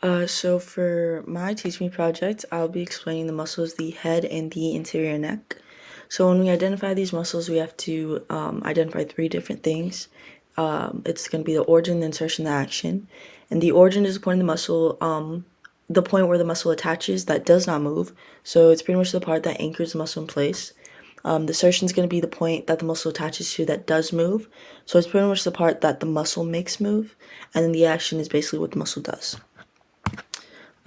So for my Teach Me project, I'll be explaining the muscles, the head and the interior neck. So when we identify these muscles, we have to identify three different things. It's going to be the origin, the insertion, the action. And the origin is the point of the muscle, the point where the muscle attaches that does not move. So it's pretty much the part that anchors the muscle in place. The insertion is going to be the point that the muscle attaches to that does move. So it's pretty much the part that the muscle makes move. And then the action is basically what the muscle does.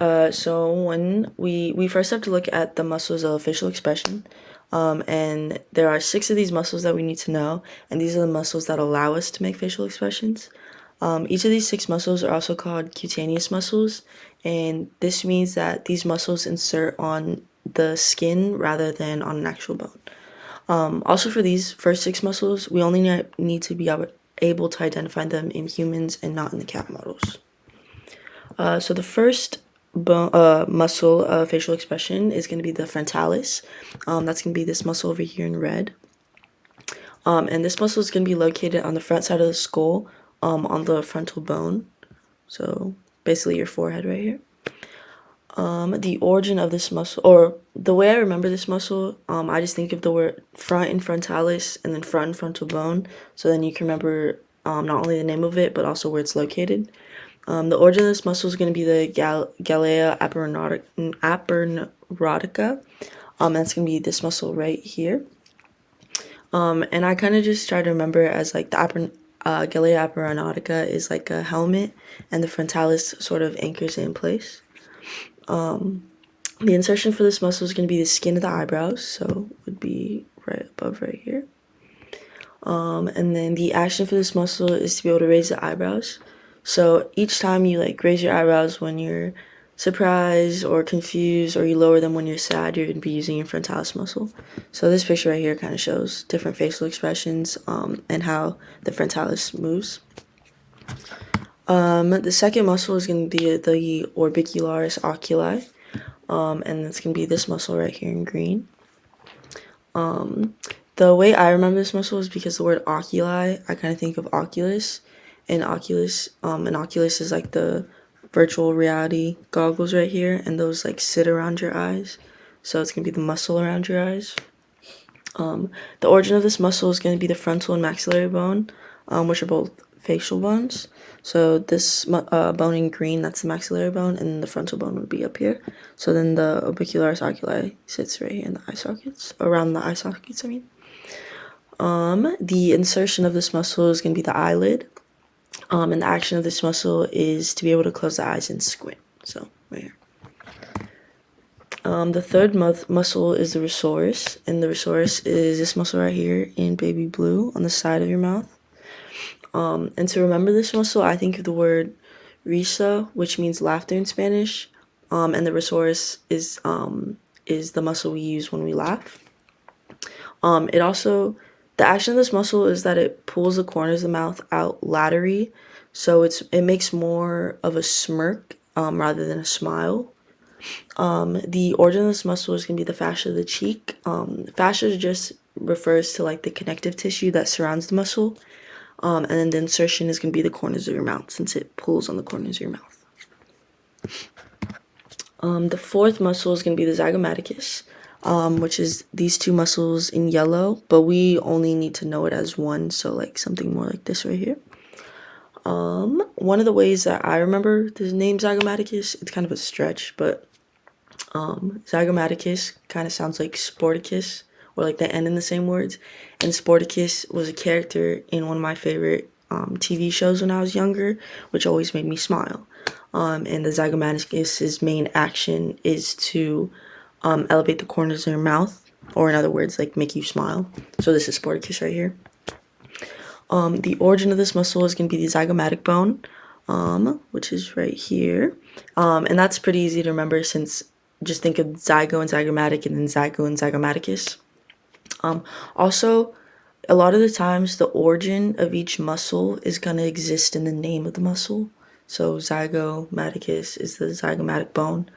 So when we first have to look at the muscles of facial expression, and there are 6 of these muscles that we need to know, and these are the muscles that allow us to make facial expressions. Each of these 6 muscles are also called cutaneous muscles, and this means that these muscles insert on the skin rather than on an actual bone. Also for these first 6 muscles, we only need to be able to identify them in humans and not in the cat models. So the first muscle of facial expression is going to be the frontalis. That's going to be this muscle over here in red. And this muscle is going to be located on the front side of the skull, on the frontal bone. So basically your forehead right here. The origin of this muscle, or the way I remember this muscle, I just think of the word front and frontalis and then front and frontal bone. So then you can remember not only the name of it, but also where it's located. The origin of this muscle is going to be the Galea aponeurotica. That's going to be this muscle right here. And I kind of just try to remember it as like the Galea aponeurotica is like a helmet, and the frontalis sort of anchors it in place. The insertion for this muscle is going to be the skin of the eyebrows, so it would be right above right here. And then the action for this muscle is to be able to raise the eyebrows. So each time you like raise your eyebrows when you're surprised or confused, or you lower them when you're sad, you're going to be using your frontalis muscle. So this picture right here kind of shows different facial expressions and how the frontalis moves. The second muscle is going to be the orbicularis oculi, and it's going to be this muscle right here in green. The way I remember this muscle is because the word oculi, I kind of think of Oculus, and Oculus is like the virtual reality goggles right here, and those like sit around your eyes, so it's gonna be the muscle around your eyes. The origin of this muscle is going to be the frontal and maxillary bone, which are both facial bones. So this bone in green, that's the maxillary bone, and the frontal bone would be up here. So then the orbicularis oculi sits right here in the eye sockets, around the eye sockets, I mean. The insertion of this muscle is going to be the eyelid, and the action of this muscle is to be able to close the eyes and squint. So right here. The third muscle is the rhosaurus, and the rhosaurus is this muscle right here in baby blue on the side of your mouth. And to remember this muscle, I think of the word risa, which means laughter in Spanish, and the rhosaurus is the muscle we use when we laugh. The action of this muscle is that it pulls the corners of the mouth out laterally, so it makes more of a smirk rather than a smile. The origin of this muscle is going to be the fascia of the cheek. Fascia just refers to like the connective tissue that surrounds the muscle. And then the insertion is going to be the corners of your mouth, since it pulls on the corners of your mouth. The fourth muscle is going to be the zygomaticus, which is these two muscles in yellow, but we only need to know it as one, so like something more like this right here. One of the ways that I remember the name zygomaticus, it's kind of a stretch, but zygomaticus kind of sounds like Sporticus, or like the N in the same words. And Sporticus was a character in one of my favorite TV shows when I was younger, which always made me smile. And the zygomaticus's main action is to elevate the corners of your mouth, or in other words, like make you smile. So this is Sporticus right here. The origin of this muscle is going to be the zygomatic bone, which is right here. And that's pretty easy to remember, since just think of zygo and zygomatic, and then zygo and zygomaticus. Also, a lot of the times the origin of each muscle is going to exist in the name of the muscle. So zygomaticus is the zygomatic bone.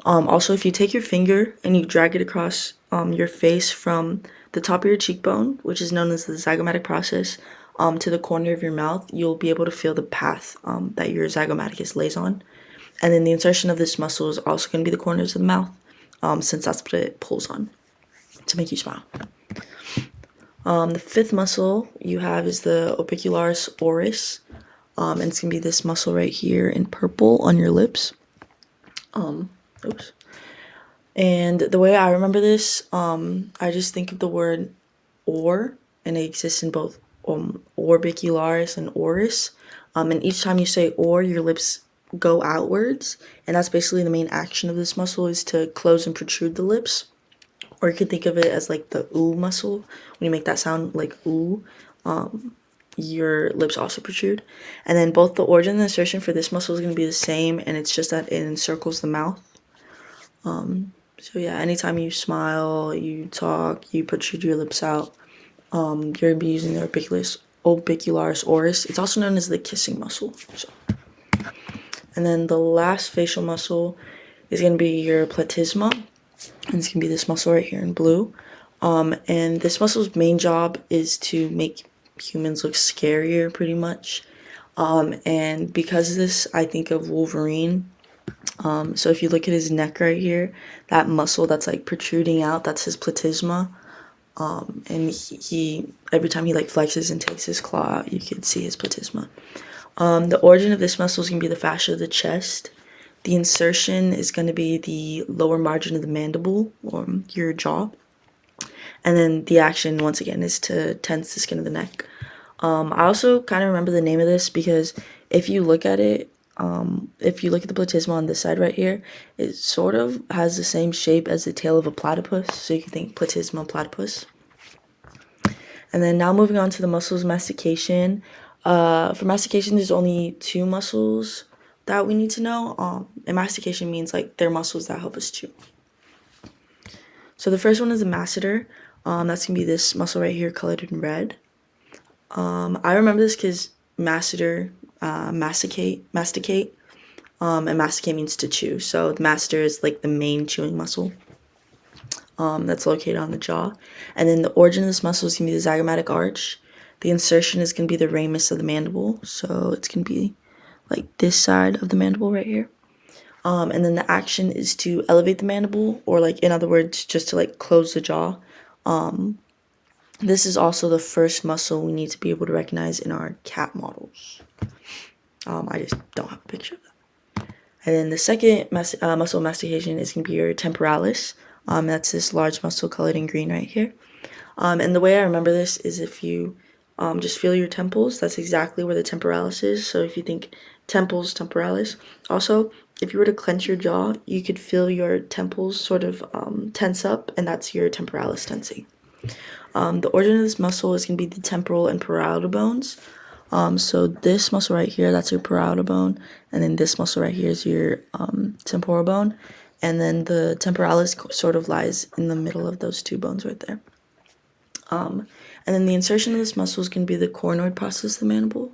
Also, if you take your finger and you drag it across your face from the top of your cheekbone, which is known as the zygomatic process, to the corner of your mouth, you'll be able to feel the path that your zygomaticus lays on. And then the insertion of this muscle is also going to be the corners of the mouth, since that's what it pulls on to make you smile. The fifth muscle you have is the orbicularis oris, and it's going to be this muscle right here in purple on your lips. Oops. And the way I remember this, I just think of the word or, and it exists in both orbicularis and oris. And each time you say or, your lips go outwards, and that's basically the main action of this muscle, is to close and protrude the lips. Or you could think of it as like the ooh muscle. When you make that sound like ooh, your lips also protrude. And then both the origin and the insertion for this muscle is going to be the same, and it's just that it encircles the mouth. So yeah, anytime you smile, you talk, you protrude your lips out, you're going to be using the orbicularis oris. It's also known as the kissing muscle. So. And then the last facial muscle is going to be your platysma, and it's going to be this muscle right here in blue. And this muscle's main job is to make humans look scarier, pretty much. And because of this, I think of Wolverine. So if you look at his neck right here, that muscle that's like protruding out, that's his platysma. And he every time he like flexes and takes his claw out, you can see his platysma. The origin of this muscle is going to be the fascia of the chest. The insertion is going to be the lower margin of the mandible, or your jaw. And then the action, once again, is to tense the skin of the neck. I also kind of remember the name of this because if you look at it, if you look at the platysma on this side right here, it sort of has the same shape as the tail of a platypus. So you can think platysma platypus. And then now moving on to the muscles of mastication. For mastication, there's only two muscles that we need to know. And mastication means like they're muscles that help us chew. So the first one is the masseter. That's gonna be this muscle right here colored in red. I remember this because masseter, masticate, and masticate means to chew. So the masseter is like the main chewing muscle. That's located on the jaw. And then the origin of this muscle is going to be the zygomatic arch. The insertion is going to be the ramus of the mandible. So it's going to be like this side of the mandible right here. And then the action is to elevate the mandible, or like, in other words, just to like close the jaw. This is also the first muscle we need to be able to recognize in our cat models. I just don't have a picture of that. And then the second muscle of mastication is going to be your temporalis. That's this large muscle colored in green right here. And the way I remember this is if you just feel your temples, that's exactly where the temporalis is. So if you think temples, temporalis. Also, if you were to clench your jaw, you could feel your temples sort of tense up, and that's your temporalis tensing. The origin of this muscle is going to be the temporal and parietal bones. So this muscle right here, that's your parietal bone, and then this muscle right here is your temporal bone, and then the temporalis sort of lies in the middle of those two bones right there. And then the insertion of this muscle is going to be the coronoid process of the mandible.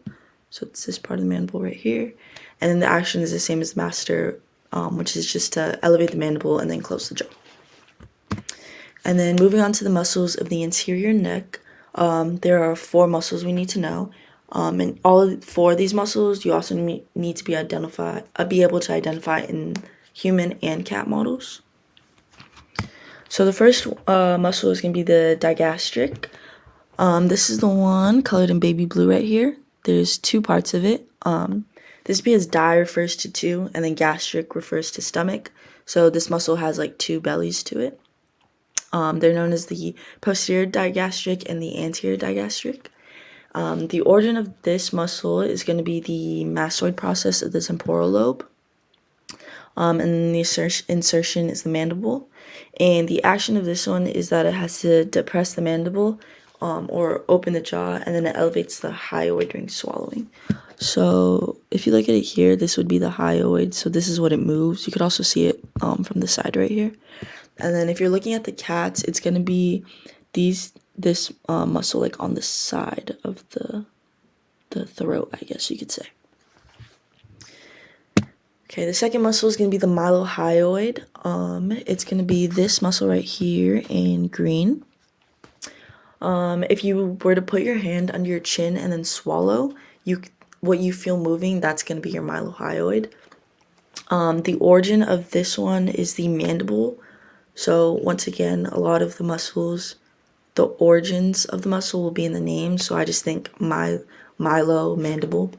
So it's this part of the mandible right here. And then the action is the same as the masseter, which is just to elevate the mandible and then close the jaw. And then moving on to the muscles of the anterior neck, there are 4 muscles we need to know. And all 4 of these muscles you also need to be able to identify in human and cat models. So the first muscle is going to be the digastric. This is the one colored in baby blue right here. There's 2 parts of it. This because di refers to 2, and then gastric refers to stomach. So this muscle has like 2 bellies to it. They're known as the posterior digastric and the anterior digastric. The origin of this muscle is going to be the massoid process of the temporal lobe. And then the insertion is the mandible. And the action of this one is that it has to depress the mandible or open the jaw, and then it elevates the hyoid during swallowing. So if you look at it here, this would be the hyoid. So this is what it moves. You could also see it from the side right here. And then if you're looking at the cats, it's going to be this muscle like on the side of the throat, I guess you could say. Okay, the second muscle is going to be the mylohyoid. It's going to be this muscle right here in green. If you were to put your hand under your chin and then swallow, what you feel moving, that's going to be your mylohyoid. The origin of this one is the mandible. So once again, a lot of the muscles, the origins of the muscle will be in the name. So I just think mylomandible.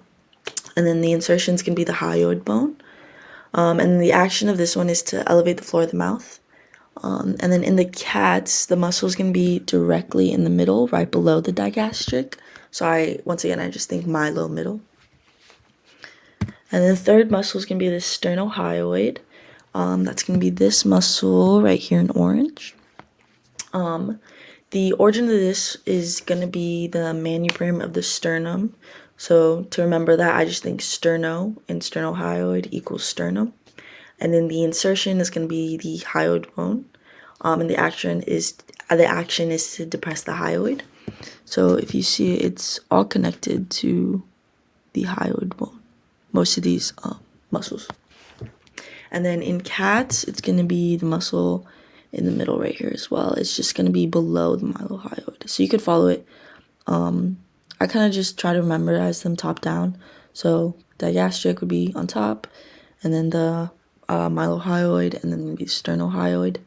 And then the insertions can be the hyoid bone. And the action of this one is to elevate the floor of the mouth. And then in the cats, the muscle is going to be directly in the middle, right below the digastric. So once again, I just think mylo-middle. And then the third muscle is going to be the sternohyoid. That's going to be this muscle right here in orange. The origin of this is going to be the manubrim of the sternum. So to remember that, I just think sterno and sternohyoid equals sternum. And then the insertion is going to be the hyoid bone. And the action is to depress the hyoid. So if you see it, it's all connected to the hyoid bone, most of these muscles. And then in cats, it's going to be the muscle in the middle right here as well. It's just going to be below the mylohyoid. So you could follow it. I kind of just try to memorize them top down. So digastric would be on top, and then the mylohyoid, and then maybe sternohyoid.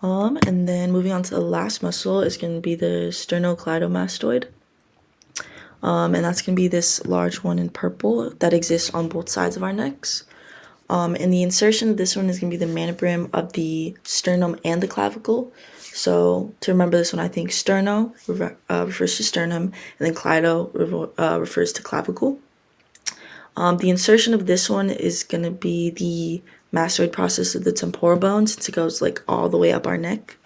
And then moving on to the last muscle is going to be the sternocleidomastoid. And that's going to be this large one in purple that exists on both sides of our necks. And the insertion of this one is going to be the manubrim of the sternum and the clavicle. So to remember this one, I think sterno refers to sternum, and then cleido refers to clavicle. The insertion of this one is going to be the mastoid process of the temporal bone, since it goes like all the way up our neck.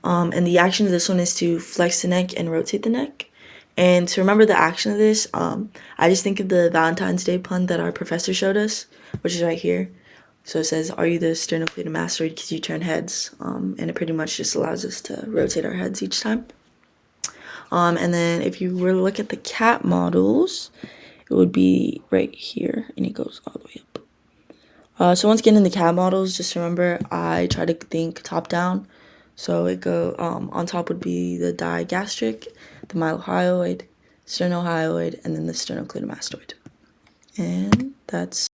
And the action of this one is to flex the neck and rotate the neck. And to remember the action of this, I just think of the Valentine's Day pun that our professor showed us, which is right here. So it says, "Are you the sternocleidomastoid because you turn heads?" And it pretty much just allows us to rotate our heads each time. And then if you were to look at the cat models, it would be right here, and it goes all the way up. So once again, in the cat models, just remember I try to think top down. So it on top would be the digastric, the mylohyoid, sternohyoid, and then the sternocleidomastoid. And that's